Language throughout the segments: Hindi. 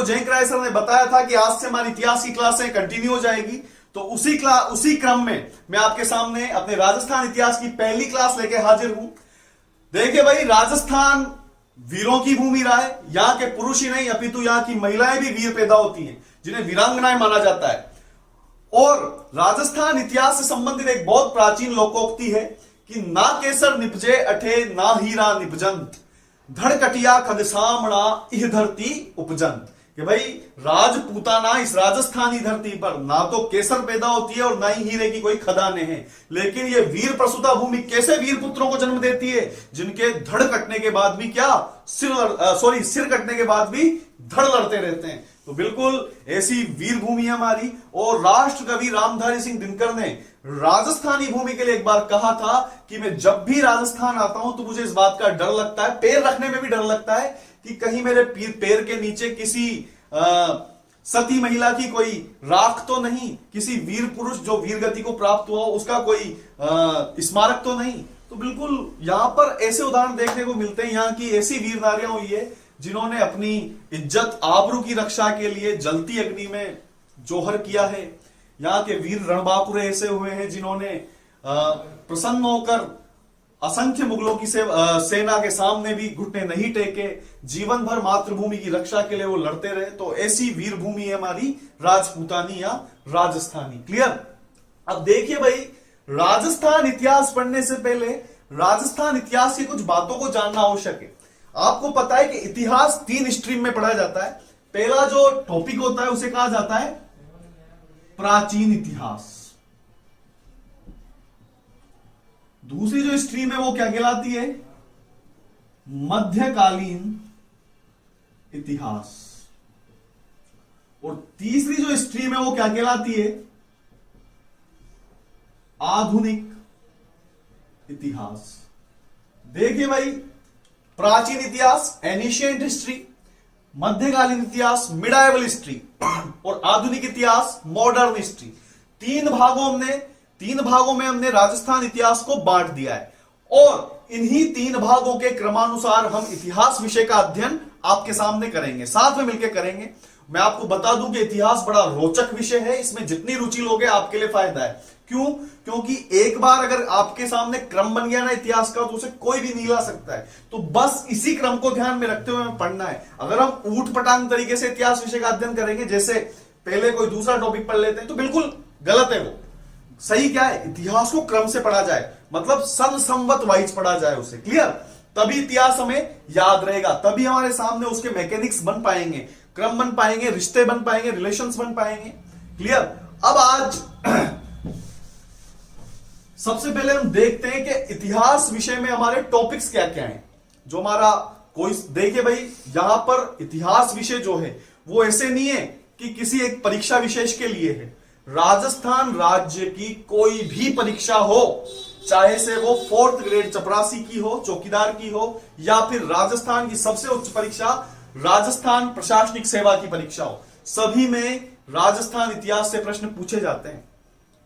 जयंत राय सर ने बताया था कि आज से हमारी इतिहास की क्लासें कंटिन्यू हो जाएगी, तो उसी क्रम में मैं आपके सामने अपने राजस्थान इतिहास की पहली क्लास लेके हाजिर हूं। देखिए भाई, राजस्थान वीरों की भूमि रहा है। यहां के पुरुष ही नहीं अपितु यहां की महिलाएं भी वीर पैदा होती हैं, जिन्हें वीरांगनाएं माना जाता है। और राजस्थान इतिहास से संबंधित एक बहुत प्राचीन लोकोक्ति है कि ना केसर निपजे अठे ना हीरा निपजंत, धड़कटिया खदसामणा इह धरती उपजंत। कि भाई राजपूताना इस राजस्थानी धरती पर ना तो केसर पैदा होती है और ना ही हीरे की कोई खदानें हैं, लेकिन ये वीर प्रसूता भूमि कैसे वीर पुत्रों को जन्म देती है, जिनके धड़ कटने के बाद भी क्या सिर कटने के बाद भी धड़ लड़ते रहते हैं। तो बिल्कुल ऐसी वीर भूमि है हमारी। और राष्ट्र कवि रामधारी सिंह दिनकर ने राजस्थानी भूमि के लिए एक बार कहा था कि मैं जब भी राजस्थान आता हूं तो मुझे इस बात का डर लगता है, पैर रखने में भी डर लगता है कि कहीं मेरे पैर के नीचे किसी सती महिला की कोई राख तो नहीं, किसी वीर पुरुष जो वीर गति को प्राप्त हुआ उसका कोई स्मारक तो नहीं। तो बिल्कुल यहां पर ऐसे उदाहरण देखने को मिलते हैं। यहां की ऐसी वीर नारियां हुई है जिन्होंने अपनी इज्जत आबरू की रक्षा के लिए जलती अग्नि में जोहर किया है। यहाँ के वीर रणबांकुरे ऐसे हुए हैं जिन्होंने प्रसन्न होकर असंख्य मुगलों की सेना के सामने भी घुटने नहीं टेके, जीवन भर मातृभूमि की रक्षा के लिए वो लड़ते रहे। तो ऐसी वीर भूमि है हमारी राजपूतानी या राजस्थानी। क्लियर? अब देखिए भाई, राजस्थान इतिहास पढ़ने से पहले राजस्थान इतिहास की कुछ बातों को जानना आवश्यक है। आपको पता है कि इतिहास 3 स्ट्रीम में पढ़ा जाता है। पहला जो टॉपिक होता है उसे कहा जाता है प्राचीन इतिहास। दूसरी जो स्ट्रीम है वो क्या कहलाती है? मध्यकालीन इतिहास। और तीसरी जो स्ट्रीम है वो क्या कहलाती है? आधुनिक इतिहास। देखिए भाई, प्राचीन इतिहास एनिशिएंट हिस्ट्री, मध्यकालीन इतिहास मिडाइवल हिस्ट्री और आधुनिक इतिहास मॉडर्न हिस्ट्री। 3 भागों में हमने राजस्थान इतिहास को बांट दिया है। और इन्हीं 3 भागों के क्रमानुसार हम इतिहास विषय का अध्ययन आपके सामने करेंगे, साथ में मिलकर करेंगे। मैं आपको बता दूं कि इतिहास बड़ा रोचक विषय है, इसमें जितनी रुचि लोगे आपके लिए फायदा है। क्यों? क्योंकि एक बार अगर आपके सामने क्रम बन गया ना इतिहास का, तो उसे कोई भी नहीं ला सकता है। तो बस इसी क्रम को ध्यान में रखते हुए हमें पढ़ना है। अगर हम ऊट पटांग तरीके से इतिहास विषय का अध्ययन करेंगे, जैसे पहले कोई दूसरा टॉपिक पढ़ लेते हैं, तो बिल्कुल गलत है। वो सही क्या है? इतिहास को क्रम से पढ़ा जाए, मतलब सन संवत वाइज पढ़ा जाए उसे। क्लियर? तभी इतिहास हमें याद रहेगा, तभी हमारे सामने उसके मैकेनिक्स बन पाएंगे, क्रम बन पाएंगे, रिश्ते बन पाएंगे, रिलेशंस बन पाएंगे। क्लियर? अब आज सबसे पहले हम देखते हैं कि इतिहास विषय में हमारे टॉपिक्स क्या क्या हैं। जो हमारा कोई देखिए भाई, यहां पर इतिहास विषय जो है वो ऐसे नहीं है कि किसी एक परीक्षा विशेष के लिए है। राजस्थान राज्य की कोई भी परीक्षा हो, चाहे से वो 4th ग्रेड चपरासी की हो, चौकीदार की हो, या फिर राजस्थान की सबसे उच्च परीक्षा राजस्थान प्रशासनिक सेवा की परीक्षा हो, सभी में राजस्थान इतिहास से प्रश्न पूछे जाते हैं।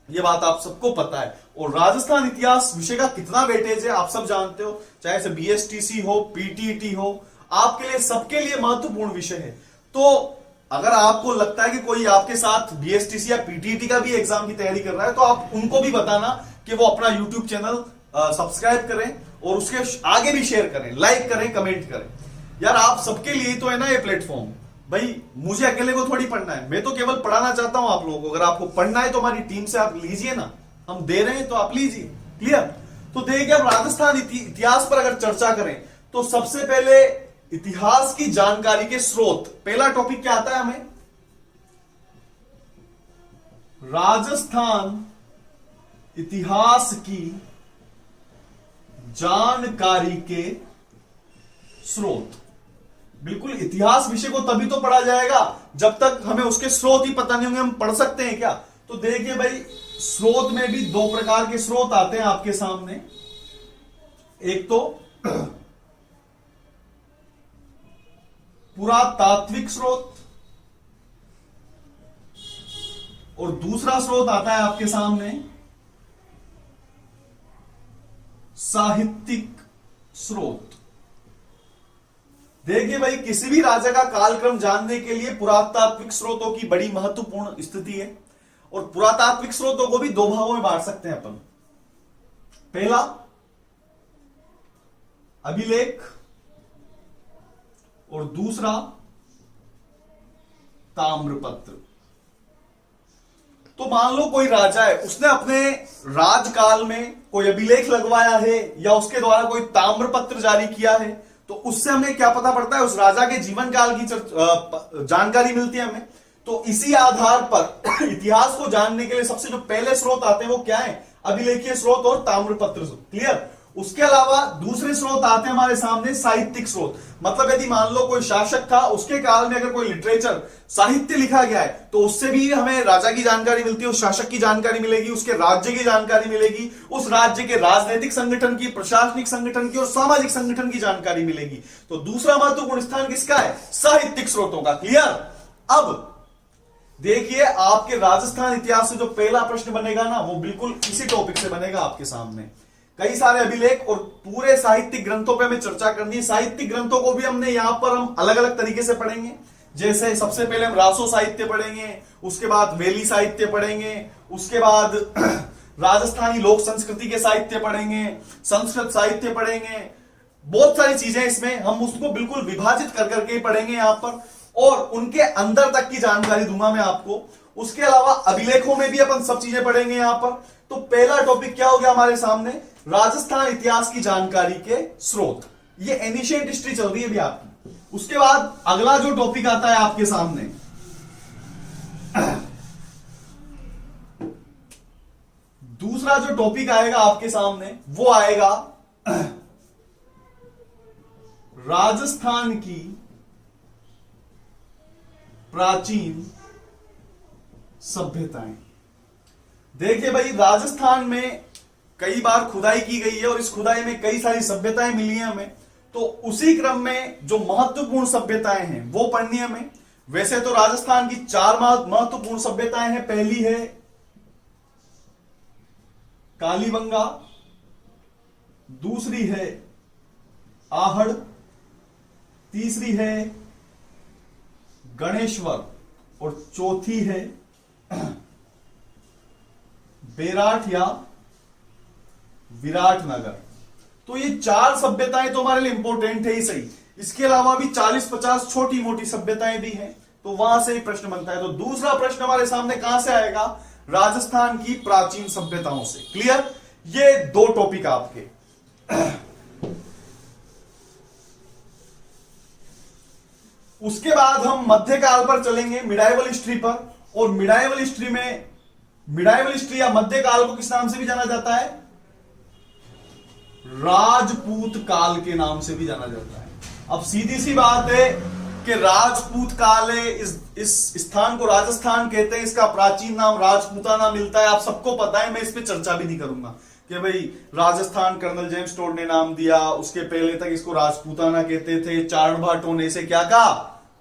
ये बात आप सबको पता है। और राजस्थान इतिहास विषय का कितना वेटेज है आप सब जानते हो, चाहे से बीएसटीसी हो, पीटीईटी हो, आपके लिए सबके लिए महत्वपूर्ण विषय है। तो अगर आपको लगता है कि कोई आपके साथ बीएसटीसी या पीटीईटी का भी एग्जाम की तैयारी कर रहा है, तो आप उनको भी बताना कि वो अपना यूट्यूब चैनल सब्सक्राइब करें और उसके आगे भी शेयर करें, लाइक करें, कमेंट करें। यार आप सबके लिए तो है ना ये प्लेटफॉर्म। भाई मुझे अकेले को थोड़ी पढ़ना है, मैं तो केवल पढ़ाना चाहता हूं आप लोगों को। अगर आपको पढ़ना है तो हमारी टीम से आप लीजिए ना, हम दे रहे हैं तो आप लीजिए। क्लियर? तो देखिए, अब राजस्थान इतिहास पर अगर चर्चा करें तो सबसे पहले इतिहास की जानकारी के स्रोत। पहला टॉपिक क्या आता है हमें? राजस्थान इतिहास की जानकारी के स्रोत। बिल्कुल, इतिहास विषय को तभी तो पढ़ा जाएगा जब तक हमें उसके स्रोत ही पता नहीं होंगे। हम पढ़ सकते हैं क्या? तो देखिए भाई, स्रोत में भी 2 प्रकार के स्रोत आते हैं आपके सामने। एक तो पुरातात्विक स्रोत और दूसरा स्रोत आता है आपके सामने साहित्यिक स्रोत। देखिए भाई, किसी भी राजा का कालक्रम जानने के लिए पुरातात्विक स्रोतों की बड़ी महत्वपूर्ण स्थिति है। और पुरातात्विक स्रोतों को भी दो भागों में बांट सकते हैं अपन। पहला अभिलेख और दूसरा ताम्रपत्र। तो मान लो कोई राजा है, उसने अपने राजकाल में कोई अभिलेख लगवाया है या उसके द्वारा कोई ताम्रपत्र जारी किया है, तो उससे हमें क्या पता पड़ता है, उस राजा के जीवन काल की जानकारी मिलती है हमें। तो इसी आधार पर इतिहास को जानने के लिए सबसे जो पहले स्रोत आते हैं वो क्या है, अभिलेखीय स्रोत और ताम्रपत्र। क्लियर। उसके अलावा दूसरे स्रोत आते हैं हमारे सामने साहित्यिक स्रोत। मतलब यदि मान लो कोई शासक था, उसके काल में अगर कोई लिटरेचर साहित्य लिखा गया है तो उससे भी हमें राजा की जानकारी मिलती है, उस शासक की जानकारी मिलेगी, उसके राज्य की जानकारी मिलेगी, उस राज्य के राजनीतिक संगठन की, प्रशासनिक संगठन की और सामाजिक संगठन की जानकारी मिलेगी। तो दूसरा महत्वपूर्ण स्थान किसका है, साहित्यिक स्रोतों का। क्लियर। अब देखिए, आपके राजस्थान इतिहास से जो पहला प्रश्न बनेगा ना, वो बिल्कुल इसी टॉपिक से बनेगा आपके सामने। कई सारे अभिलेख और पूरे साहित्यिक ग्रंथों पे हमें चर्चा करनी है। साहित्यिक ग्रंथों को भी हमने यहां पर हम अलग अलग तरीके से पढ़ेंगे। जैसे सबसे पहले हम रासो साहित्य पढ़ेंगे, उसके बाद वेली साहित्य पढ़ेंगे, उसके बाद राजस्थानी लोक संस्कृति के साहित्य पढ़ेंगे, संस्कृत साहित्य पढ़ेंगे। बहुत सारी चीजें इसमें हम उसको बिल्कुल विभाजित कर करके ही पढ़ेंगे यहां पर, और उनके अंदर तक की जानकारी दूंगा मैं आपको। उसके अलावा अभिलेखों में भी अपन सब चीजें पढ़ेंगे यहां पर। तो पहला टॉपिक क्या हो गया हमारे सामने, राजस्थान इतिहास की जानकारी के स्रोत। ये एनिशिएंट हिस्ट्री चल रही है अभी आपकी। उसके बाद अगला जो टॉपिक आता है आपके सामने, दूसरा जो टॉपिक आएगा आपके सामने वो आएगा राजस्थान की प्राचीन सभ्यताएं। देखिए भाई, राजस्थान में कई बार खुदाई की गई है और इस खुदाई में कई सारी सभ्यताएं मिली हैं हमें। तो उसी क्रम में जो महत्वपूर्ण सभ्यताएं हैं वो पढ़नी है हमें। वैसे तो राजस्थान की 4 महत्वपूर्ण सभ्यताएं हैं। पहली है कालीबंगा, दूसरी है आहड़, तीसरी है गणेश्वर और चौथी है बेराठ या विराटनगर। तो ये 4 सभ्यताएं तो हमारे लिए इंपॉर्टेंट है ही सही। इसके अलावा भी 40-50 छोटी मोटी सभ्यताएं भी हैं, तो वहां से ही प्रश्न बनता है। तो दूसरा प्रश्न हमारे सामने कहां से आएगा, राजस्थान की प्राचीन सभ्यताओं से। क्लियर। ये 2 टॉपिक आपके। उसके बाद हम मध्यकाल पर चलेंगे, मिडाइवल हिस्ट्री पर। और मिडाइवल हिस्ट्री में, मिडाइवल हिस्ट्री या मध्यकाल को किस नाम से भी जाना जाता है, राजपूत काल के नाम से भी जाना जाता है। अब सीधी सी बात है कि राजपूत काल है, इस स्थान को राजस्थान कहते हैं, इसका प्राचीन नाम राजपूताना मिलता है। आप सबको पता है, मैं इस पे चर्चा भी नहीं करूंगा कि भाई राजस्थान कर्नल जेम्स टोड ने नाम दिया, उसके पहले तक इसको राजपूताना कहते थे, चारणभाटों ने इसे क्या कहा,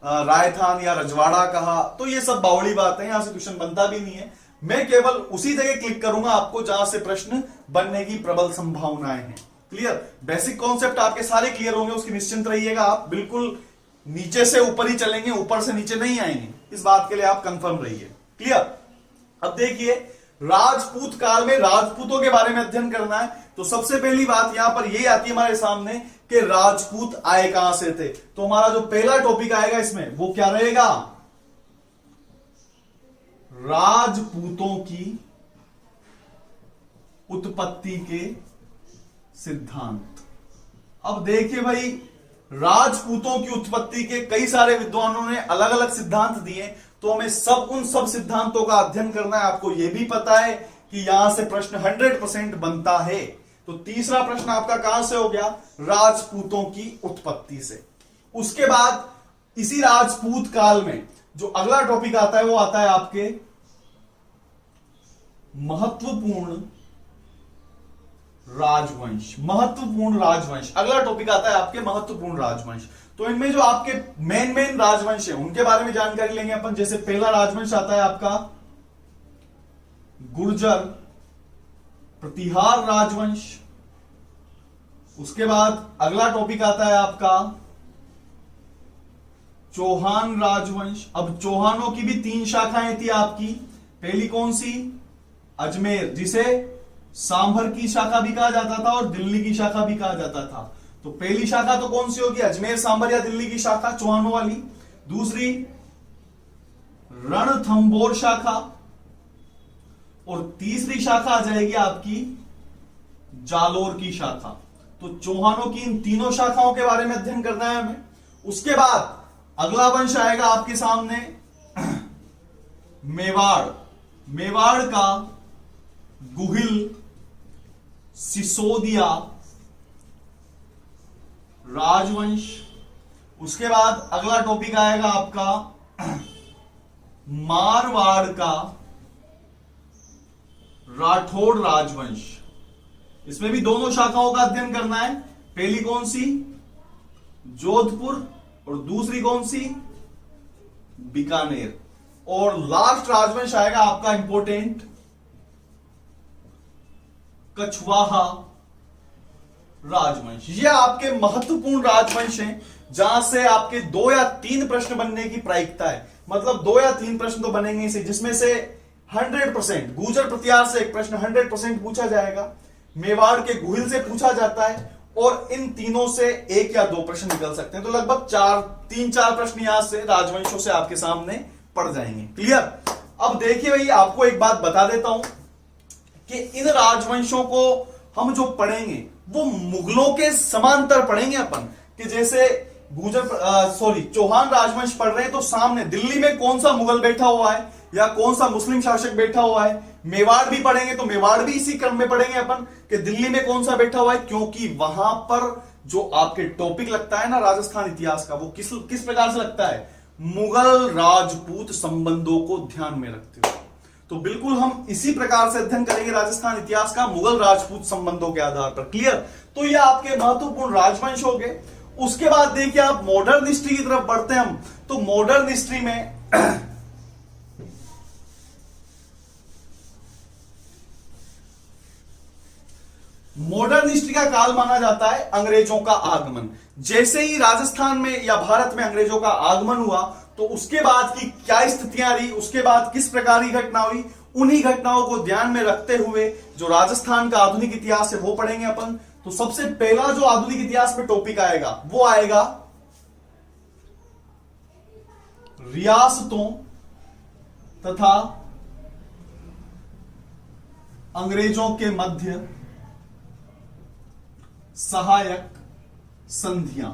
रायथान या रजवाड़ा कहा। तो ये सब बावड़ी बातें, यहां से क्वेश्चन बनता भी नहीं है। मैं केवल उसी जगह क्लिक करूंगा आपको जहां से प्रश्न बनने की प्रबल संभावनाएं हैं। क्लियर। बेसिक कॉन्सेप्ट आपके सारे क्लियर होंगे, उसकी निश्चिंत रहिएगा। आप बिल्कुल नीचे से ऊपर ही चलेंगे, ऊपर से नीचे नहीं आएंगे, इस बात के लिए आप कंफर्म रहिए। क्लियर। अब देखिए, राजपूत काल में राजपूतों के बारे में अध्ययन करना है, तो सबसे पहली बात यहां पर यही आती है हमारे सामने कि राजपूत आए कहां से थे। तो हमारा जो पहला टॉपिक आएगा इसमें वो क्या रहेगा, राजपूतों की उत्पत्ति के सिद्धांत। अब देखिए भाई, राजपूतों की उत्पत्ति के कई सारे विद्वानों ने अलग अलग सिद्धांत दिए, तो हमें उन सब सिद्धांतों का अध्ययन करना है। आपको यह भी पता है कि यहां से प्रश्न 100% बनता है। तो तीसरा प्रश्न आपका कहां से हो गया, राजपूतों की उत्पत्ति से। उसके बाद इसी राजपूत काल में जो अगला टॉपिक आता है वो आता है आपके महत्वपूर्ण राजवंश। महत्वपूर्ण राजवंश अगला टॉपिक आता है आपके महत्वपूर्ण राजवंश। तो इनमें जो आपके मेन राजवंश है उनके बारे में जानकारी लेंगे अपन। जैसे पहला राजवंश आता है आपका गुर्जर प्रतिहार राजवंश। उसके बाद अगला टॉपिक आता है आपका चौहान राजवंश। अब चौहानों की भी 3 शाखाएं थी आपकी। पहली कौन सी? अजमेर, जिसे सांभर की शाखा भी कहा जाता था और दिल्ली की शाखा भी कहा जाता था। तो पहली शाखा तो कौन सी होगी? अजमेर, सांभर या दिल्ली की शाखा चौहानों वाली। दूसरी रणथंभौर शाखा, और तीसरी शाखा आ जाएगी आपकी जालोर की शाखा। तो चौहानों की इन तीनों शाखाओं के बारे में अध्ययन करना है हमें। उसके बाद अगला वंश आएगा आपके सामने मेवाड़। मेवाड़ का गुहिल, सिसोदिया राजवंश। उसके बाद अगला टॉपिक आएगा आपका मारवाड़ का राठौड़ राजवंश। इसमें भी दोनों शाखाओं का अध्ययन करना है। पहली कौन सी? जोधपुर, और दूसरी कौन सी? बीकानेर। और लास्ट राजवंश आएगा आपका इंपॉर्टेंट कछवाहा राजवंश। ये आपके महत्वपूर्ण राजवंश हैं जहां से आपके 2 या 3 प्रश्न बनने की प्रायिकता है। मतलब 2 या 3 प्रश्न तो बनेंगे इसे, जिसमें से 100% गुर्जर प्रतिहार से एक प्रश्न 100% पूछा जाएगा, मेवाड़ के गुहिल से पूछा जाता है, और इन तीनों से 1 या 2 प्रश्न निकल सकते हैं। तो लगभग 3-4 प्रश्न यहां से राजवंशों से आपके सामने पड़ जाएंगे। क्लियर? अब देखिए भाई, आपको एक बात बता देता हूं कि इन राजवंशों को हम जो पढ़ेंगे वो मुगलों के समांतर पढ़ेंगे अपन। कि जैसे चौहान राजवंश पढ़ रहे हैं तो सामने दिल्ली में कौन सा मुगल बैठा हुआ है या कौन सा मुस्लिम शासक बैठा हुआ है। मेवाड़ भी पढ़ेंगे तो मेवाड़ भी इसी क्रम में पढ़ेंगे अपन कि दिल्ली में कौन सा बैठा हुआ है, क्योंकि वहां पर जो आपके टॉपिक लगता है ना राजस्थान इतिहास का, वो किस प्रकार से लगता है? मुगल राजपूत संबंधों को ध्यान में रखते हुए। तो बिल्कुल हम इसी प्रकार से अध्ययन करेंगे राजस्थान इतिहास का, मुगल राजपूत संबंधों के आधार पर। क्लियर? तो ये आपके महत्वपूर्ण राजवंश हो गए। उसके बाद देखिए आप मॉडर्न हिस्ट्री की तरफ बढ़ते हैं हम। तो मॉडर्न हिस्ट्री में मॉडर्न हिस्ट्री का काल माना जाता है अंग्रेजों का आगमन। जैसे ही राजस्थान में या भारत में अंग्रेजों का आगमन हुआ तो उसके बाद की क्या स्थितियां रही, उसके बाद किस प्रकार की घटना हुई, उन्हीं घटनाओं को ध्यान में रखते हुए जो राजस्थान का आधुनिक इतिहास है वो पढ़ेंगे अपन। तो सबसे पहला जो आधुनिक इतिहास में टॉपिक आएगा वो आएगा रियासतों तथा अंग्रेजों के मध्य सहायक संधियां।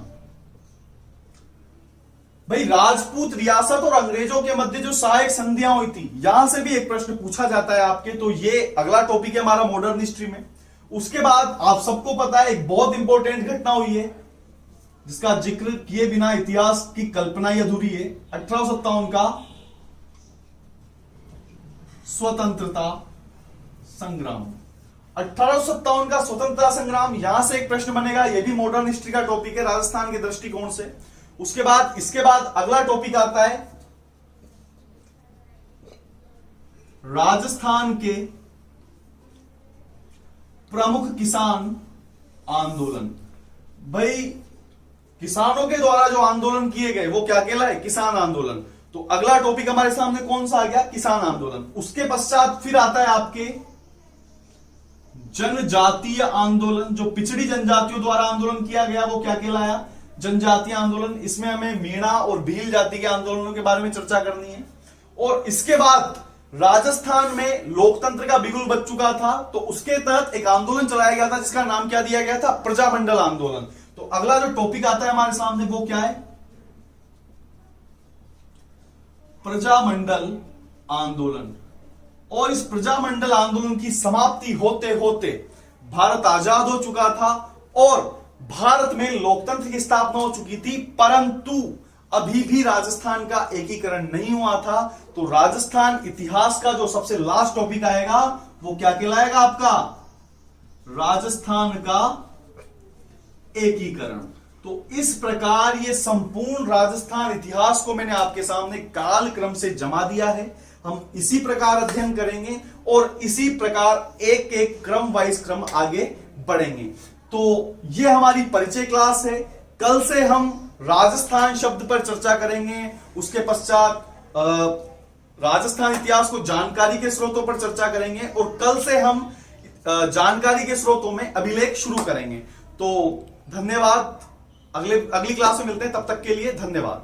भाई, राजपूत रियासत और अंग्रेजों के मध्य जो सहायक संधियां हुई थी, यहां से भी एक प्रश्न पूछा जाता है आपके। तो ये अगला टॉपिक है हमारा मॉडर्न हिस्ट्री में। उसके बाद आप सबको पता है एक बहुत इंपॉर्टेंट घटना हुई है जिसका जिक्र किए बिना इतिहास की कल्पना ही अधूरी है। 1857 का स्वतंत्रता संग्राम। 1857 का स्वतंत्रता संग्राम, यहां से एक प्रश्न बनेगा। यह भी मॉडर्न हिस्ट्री का टॉपिक है राजस्थान के दृष्टिकोण से। इसके बाद अगला टॉपिक आता है राजस्थान के प्रमुख किसान आंदोलन। भाई, किसानों के द्वारा जो आंदोलन किए गए वो क्या कहलाए? किसान आंदोलन। तो अगला टॉपिक हमारे सामने कौन सा आ गया? किसान आंदोलन। उसके पश्चात फिर आता है आपके जनजातीय आंदोलन। जो पिछड़ी जनजातियों द्वारा आंदोलन किया गया वो क्या कहलाया? जनजातीय आंदोलन। इसमें हमें मीणा और भील जाति के आंदोलनों के बारे में चर्चा करनी है। और इसके बाद राजस्थान में लोकतंत्र का बिगुल बज चुका था, तो उसके तहत एक आंदोलन चलाया गया था जिसका नाम क्या दिया गया था? प्रजामंडल आंदोलन। तो अगला जो टॉपिक आता है हमारे सामने वो क्या है? प्रजामंडल आंदोलन। और इस प्रजामंडल आंदोलन की समाप्ति होते होते भारत आजाद हो चुका था और भारत में लोकतंत्र की स्थापना हो चुकी थी, परंतु अभी भी राजस्थान का एकीकरण नहीं हुआ था। तो राजस्थान इतिहास का जो सबसे लास्ट टॉपिक आएगा वो क्या कहलाएगा आपका? राजस्थान का एकीकरण। तो इस प्रकार ये संपूर्ण राजस्थान इतिहास को मैंने आपके सामने काल क्रम से जमा दिया है। हम इसी प्रकार अध्ययन करेंगे और इसी प्रकार एक एक क्रम वाइज क्रम आगे बढ़ेंगे। तो ये हमारी परिचय क्लास है। कल से हम राजस्थान शब्द पर चर्चा करेंगे। उसके पश्चात राजस्थान इतिहास को जानकारी के स्रोतों पर चर्चा करेंगे और कल से हम जानकारी के स्रोतों में अभिलेख शुरू करेंगे। तो धन्यवाद, अगली क्लास में मिलते हैं, तब तक के लिए धन्यवाद।